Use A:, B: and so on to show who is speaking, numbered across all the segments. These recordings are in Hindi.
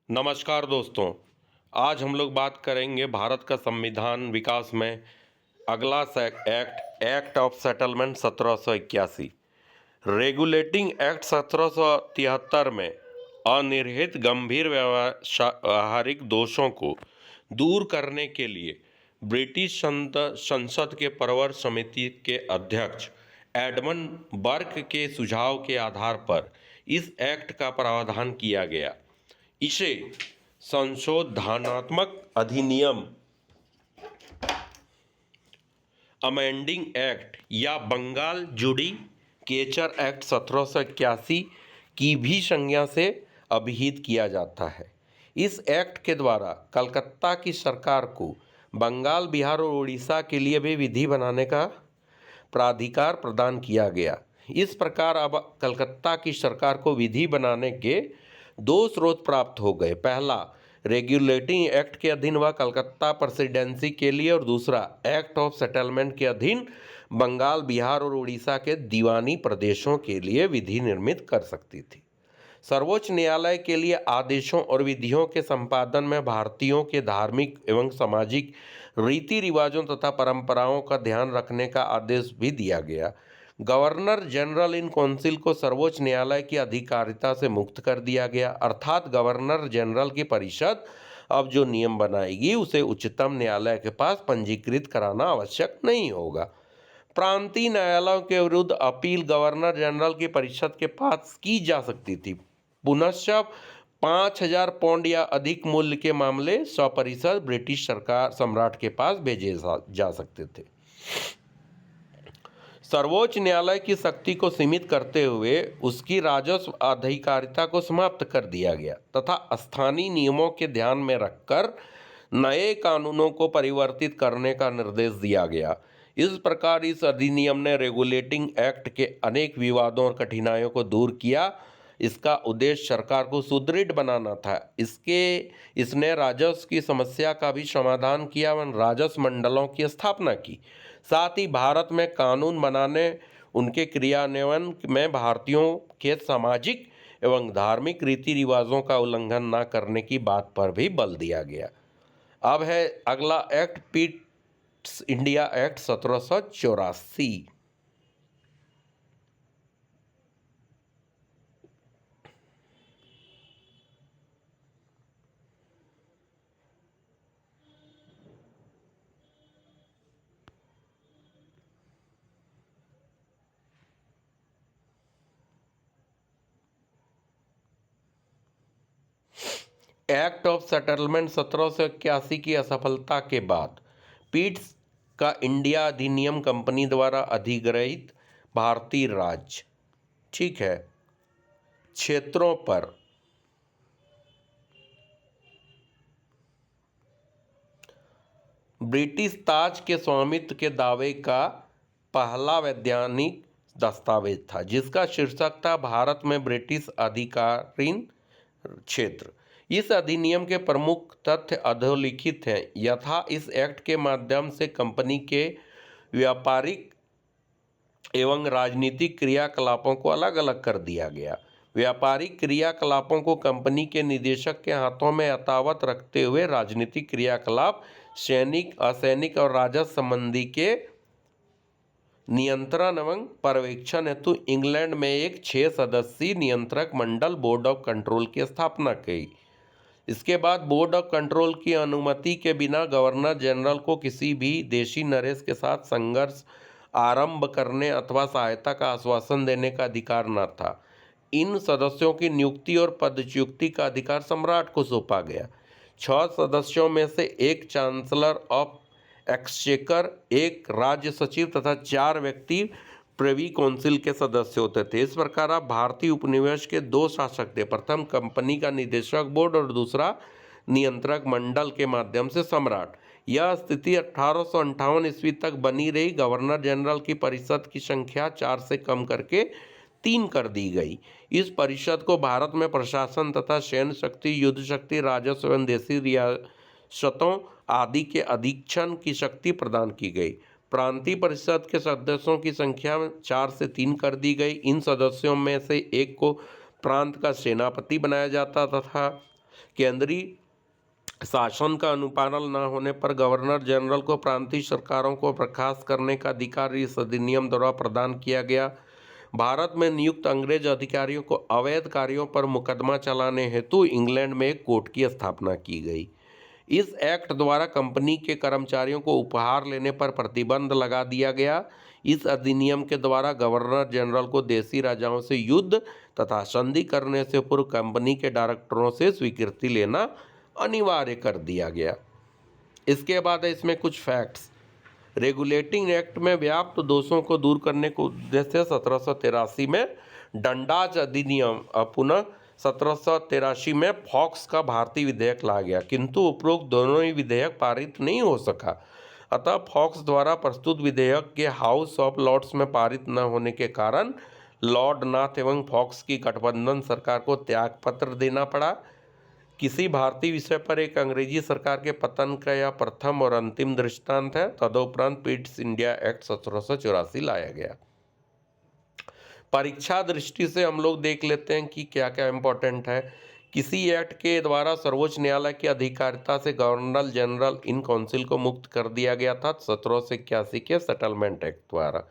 A: नमस्कार दोस्तों। आज हम लोग बात करेंगे भारत का संविधान विकास में अगला act of settlement 1781। Regulating act 1773 में अनिर्हित गंभीर व्यावहारिक दोषों को दूर करने के लिए ब्रिटिश संसद के प्रवर समिति के अध्यक्ष एडमंड बर्क के सुझाव के आधार पर इस एक्ट का प्रावधान किया गया। इसे संशोधनात्मक अधिनियम अमेंडिंग एक्ट या बंगाल जुडिकेचर एक्ट 1781 की भी संज्ञा से अभिहित किया जाता है। इस एक्ट के द्वारा कलकत्ता की सरकार को बंगाल, बिहार और उड़ीसा के लिए भी विधि बनाने का प्राधिकार प्रदान किया गया। इस प्रकार अब कलकत्ता की सरकार को विधि बनाने के दो स्रोत प्राप्त हो गए। पहला, रेगुलेटिंग एक्ट के अधीन वह कलकत्ता प्रेसिडेंसी के लिए, और दूसरा एक्ट ऑफ सेटलमेंट के अधीन बंगाल, बिहार और उड़ीसा के दीवानी प्रदेशों के लिए विधि निर्मित कर सकती थी। सर्वोच्च न्यायालय के लिए आदेशों और विधियों के संपादन में भारतीयों के धार्मिक एवं सामाजिक रीति रिवाजों तथा परंपराओं का ध्यान रखने का आदेश भी दिया गया। गवर्नर जनरल इन काउंसिल को सर्वोच्च न्यायालय की अधिकारिता से मुक्त कर दिया गया, अर्थात गवर्नर जनरल की परिषद अब जो नियम बनाएगी उसे उच्चतम न्यायालय के पास पंजीकृत कराना आवश्यक नहीं होगा। प्रांतीय न्यायालयों के विरुद्ध अपील गवर्नर जनरल की परिषद के पास की जा सकती थी। पुनश्च 5,000 पाउंड या अधिक मूल्य के मामले सपरिषद ब्रिटिश सरकार सम्राट के पास भेजे जा सकते थे। सर्वोच्च न्यायालय की शक्ति को सीमित करते हुए उसकी राजस्व अधिकारिता को समाप्त कर दिया गया तथा स्थानीय नियमों के ध्यान में रखकर नए कानूनों को परिवर्तित करने का निर्देश दिया गया। इस प्रकार इस अधिनियम ने रेगुलेटिंग एक्ट के अनेक विवादों और कठिनाइयों को दूर किया। इसका उद्देश्य सरकार को सुदृढ़ बनाना था। इसने राजस्व की समस्या का भी समाधान किया एवं राजस्व मंडलों की स्थापना की। साथ ही भारत में कानून बनाने, उनके क्रियान्वयन में भारतीयों के सामाजिक एवं धार्मिक रीति रिवाजों का उल्लंघन न करने की बात पर भी बल दिया गया। अब है अगला act, Pitt's India act 1784। Act of settlement 1781 की असफलता के बाद पिट्स का इंडिया अधिनियम कंपनी द्वारा अधिग्रहित भारतीय राज्य, ठीक है, क्षेत्रों पर ब्रिटिश ताज के स्वामित्व के दावे का पहला वैधानिक दस्तावेज था, जिसका शीर्षक था भारत में ब्रिटिश अधिकारीन क्षेत्र। इस अधिनियम के प्रमुख तथ्य अधोलिखित हैं। यथा इस एक्ट के माध्यम से कंपनी के व्यापारिक एवं राजनीतिक क्रियाकलापों को अलग अलग कर दिया गया। व्यापारिक क्रियाकलापों को कंपनी के निदेशक के हाथों में यथावत रखते हुए राजनीतिक क्रियाकलाप सैनिक, असैनिक और राजस्व संबंधी के नियंत्रण एवं पर्यवेक्षण हेतु इंग्लैंड में एक 6 सदस्यीय नियंत्रक मंडल बोर्ड ऑफ कंट्रोल की स्थापना की। इसके बाद बोर्ड ऑफ कंट्रोल की अनुमति के बिना गवर्नर जनरल को किसी भी देशी नरेश के साथ संघर्ष आरंभ करने अथवा सहायता का आश्वासन देने का अधिकार न था। इन सदस्यों की नियुक्ति और पदच्युति का अधिकार सम्राट को सौंपा गया। 6 सदस्यों में से एक चांसलर ऑफ एक्सचेकर, एक राज्य सचिव तथा 4 व्यक्ति प्रिवी काउंसिल के सदस्य होते थे। इस प्रकार अब भारतीय उपनिवेश के 2 शासक थे, प्रथम कंपनी का निदेशक बोर्ड और दूसरा नियंत्रक मंडल के माध्यम से सम्राट। यह स्थिति 1858 ईस्वी तक बनी रही। गवर्नर जनरल की परिषद की संख्या 4 से कम करके 3 कर दी गई। इस परिषद को भारत में प्रशासन तथा सैन्य शक्ति, युद्ध शक्ति, राजस्व एवं देशी रियासतों आदि के अधीक्षण की शक्ति प्रदान की गई। प्रांतीय परिषद के सदस्यों की संख्या 4 से 3 कर दी गई। इन सदस्यों में से एक को प्रांत का सेनापति बनाया जाता तथा केंद्रीय शासन का अनुपालन न होने पर गवर्नर जनरल को प्रांतीय सरकारों को बर्खास्त करने का अधिकार इस अधिनियम द्वारा प्रदान किया गया। भारत में नियुक्त अंग्रेज अधिकारियों को अवैध कार्यों पर मुकदमा चलाने हेतु इंग्लैंड में एक कोर्ट की स्थापना की गई। इस एक्ट द्वारा कंपनी के कर्मचारियों को उपहार लेने पर प्रतिबंध लगा दिया गया। इस अधिनियम के द्वारा गवर्नर जनरल को देशी राजाओं से युद्ध तथा संधि करने से पूर्व कंपनी के डायरेक्टरों से स्वीकृति लेना अनिवार्य कर दिया गया। इसके बाद है इसमें कुछ फैक्ट्स। रेगुलेटिंग एक्ट में व्याप्त दोषों को दूर करने के उद्देश्य से 1783 में डंडाज अधिनियम पुनः 1783 में फॉक्स का भारतीय विधेयक लाया गया, किंतु उपरोक्त दोनों ही विधेयक पारित नहीं हो सका। अतः फॉक्स द्वारा प्रस्तुत विधेयक के हाउस ऑफ लॉर्ड्स में पारित न होने के कारण लॉर्ड नाथ एवं फॉक्स की गठबंधन सरकार को त्यागपत्र देना पड़ा। किसी भारतीय विषय पर एक अंग्रेजी सरकार के पतन का यह प्रथम और अंतिम दृष्टांत है। तदुपरांत पिट्स इंडिया एक्ट 1784 लाया गया। परीक्षा दृष्टि से हम लोग देख लेते हैं कि क्या क्या इम्पोर्टेंट है। किसी एक्ट के द्वारा सर्वोच्च न्यायालय की अधिकारिता से गवर्नर जनरल इन काउंसिल को मुक्त कर दिया गया था 1781 के सेटलमेंट एक्ट द्वारा।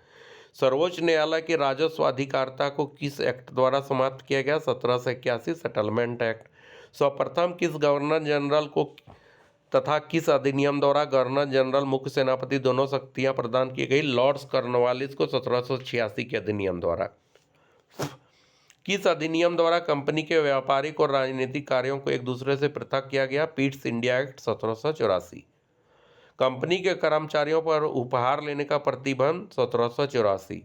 A: सर्वोच्च न्यायालय की राजस्व अधिकारिता को किस एक्ट द्वारा समाप्त किया गया? 1781 सेटलमेंट एक्ट। सर्वप्रथम किस गवर्नर जनरल को तथा किस अधिनियम द्वारा गवर्नर जनरल मुख्य सेनापति दोनों शक्तियां प्रदान की गई? लॉर्ड्स कॉर्नवालिस को 1786 के अधिनियम द्वारा। किस अधिनियम द्वारा कंपनी के व्यापारिक और राजनीतिक कार्यों को एक दूसरे से पृथक किया गया? Pitt's India act 1784। कंपनी के कर्मचारियों पर उपहार लेने का प्रतिबंध 1784।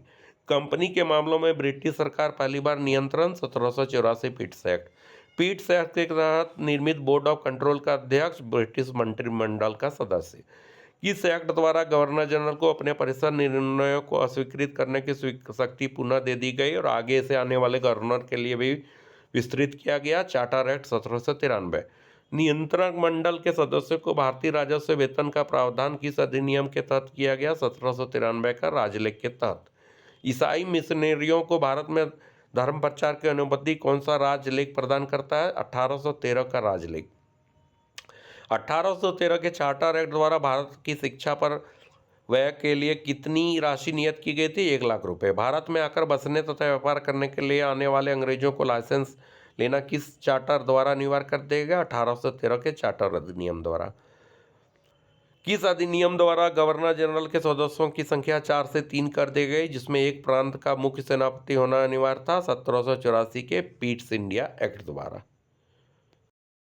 A: कंपनी के मामलों में ब्रिटिश सरकार पहली बार नियंत्रण 1784 पिट्स एक्ट। पिट्स एक्ट के तहत निर्मित बोर्ड ऑफ कंट्रोल का अध्यक्ष ब्रिटिश मंत्रिमंडल का सदस्य। किस एक्ट द्वारा गवर्नर जनरल को अपने परिषद निर्णयों को अस्वीकृत करने की शक्ति पुनः दे दी गई और आगे से आने वाले गवर्नर के लिए भी विस्तृत किया गया? Charter act 1793। नियंत्रक मंडल के सदस्यों को भारतीय राजस्व वेतन का प्रावधान किस अधिनियम के तहत किया गया? 1793 का राजलेख के तहत। ईसाई मिशनरियों को भारत में धर्म प्रचार की अनुमति कौन सा राजलेख प्रदान करता है? 1813 का राजलेख। 1813 के चार्टर एक्ट द्वारा भारत की शिक्षा पर व्यय के लिए कितनी राशि नियत की गई थी? 1 लाख रुपए। भारत में आकर बसने तथा व्यापार करने के लिए आने वाले अंग्रेजों को लाइसेंस लेना किस चार्टर द्वारा अनिवार्य कर दिया गया? 1813 के चार्टर अधिनियम द्वारा। किस अधिनियम द्वारा गवर्नर जनरल के सदस्यों की संख्या 4 से 3 कर दी गई, जिसमें एक प्रांत का मुख्य सेनापति होना अनिवार्य था? 1784 के पिट्स इंडिया एक्ट द्वारा।